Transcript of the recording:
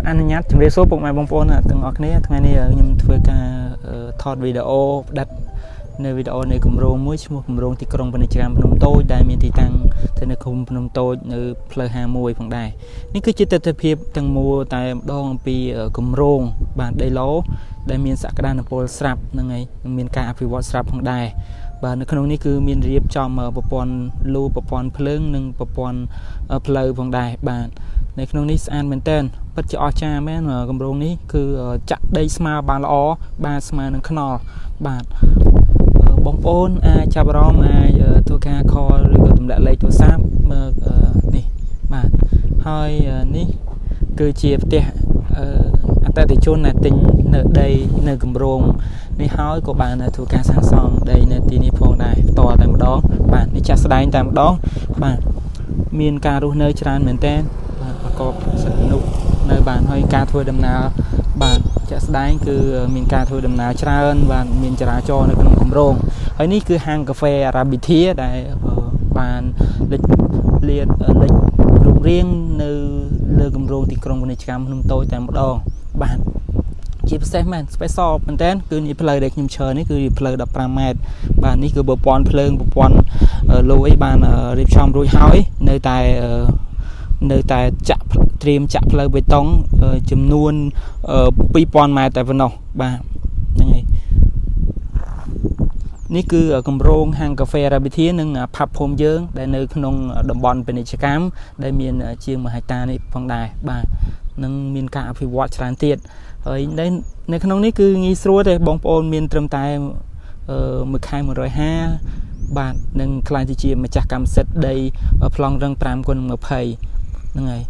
អនុញ្ញាតជំរាបសួរពុកម៉ែបងប្អូនទាំងអស់គ្នាថ្ងៃនេះខ្ញុំធ្វើការថតវីដេអូផ្ដាច់នៅវីដេអូនៃគម្រោងមួយឈ្មោះគម្រោងទីក្រុងពាណិជ្ជកម្មភ្នំតូចដែលមានទីតាំងទៅនៅឃុំភ្នំតូចនៅផ្លូវ51ផងដែរនេះគឺជាទស្សនវិជ្ជាទាំងមូលតែម្ដងអំពីគម្រោងបាទដីឡូដែលមានសក្តានុពលស្រាប់ហ្នឹងហើយមានការអភិវឌ្ឍស្រាប់ផងដែរបាទនៅក្នុងនេះគឺមានរៀបចំប្រព័ន្ធលូប្រព័ន្ធភ្លើងនិងប្រព័ន្ធផ្លូវផងដែរបាទនៅក្នុងនេះស្អាតមែនទែនពិតជាអស្ចារ្យមែនគម្រោងនេះគឺចាក់ដីស្មើបានល្អបាទស្មើនឹងខ្នល់បាទបងប្អូនអាចចាប់អារម្មណ៍អាចធ្វើការ call ឬក៏ទម្លាក់លេខទូរស័ព្ទមើលនេះបាទហើយនេះគឺជាផ្ទះអតិថិជនដែលទិញនៅដីនៅគម្រោងនេះហើយក៏បានធ្វើការសាងសង់ដីនៅទីនេះផងដែរផ្ទាល់តែម្ដងបាទនេះចាក់ស្ដែងតែម្ដងបាទមានការរស់នៅច្រើនមែនទែនបាទប្រកបសនុកនៅបានហើយការធ្វើដំណើរបាទចាក់ស្ដែងគឺមានការធ្វើដំណើរច្រើនបាទមានចរាចរណ៍នៅក្នុងគម្រោងហើយនេះគឺហាងកាហ្វេអារ៉ាប៊ីធាដែលបានលេចរូបរាងនៅលើគម្រោងទីក្រុងពាណិជ្ជកម្មភ្នំតូចតែម្ដងបាទជាពិសេសមែន special មែនតើគឺនេះផ្លូវដែលខ្ញុំឈរនេះគឺផ្លូវ15ម៉ែត្របាទនេះគឺប្រព័ន្ធភ្លើងប្រព័ន្ធលូអីបានរៀបចំរួចហើយនៅតែចាក់ត្រៀមចាក់ផ្លូវបេតុងចំនួន2000ម៉ែត្រតែប៉ុណ្ណោះបាទហ្នឹងហើយនេះគឺគម្រោងហាងកាហ្វេរ៉ាប៊ីធានិងផាប់ភូមិយើងដែលនៅក្នុងតំបន់ពាណិជ្ជកម្មដែលមានជាង1ហិកតានេះផងដែរបាទនឹងមានការអភិវឌ្ឍច្រើនទៀតហើយនៅក្នុងនេះគឺងាយស្រួលទេបងប្អូនមានត្រឹមតែមួយខែ150បាទនឹងខ្លាចទៅជាម្ចាស់កម្មសិទ្ធិដីប្លង់រឹង5x20ហ្នឹងហើយ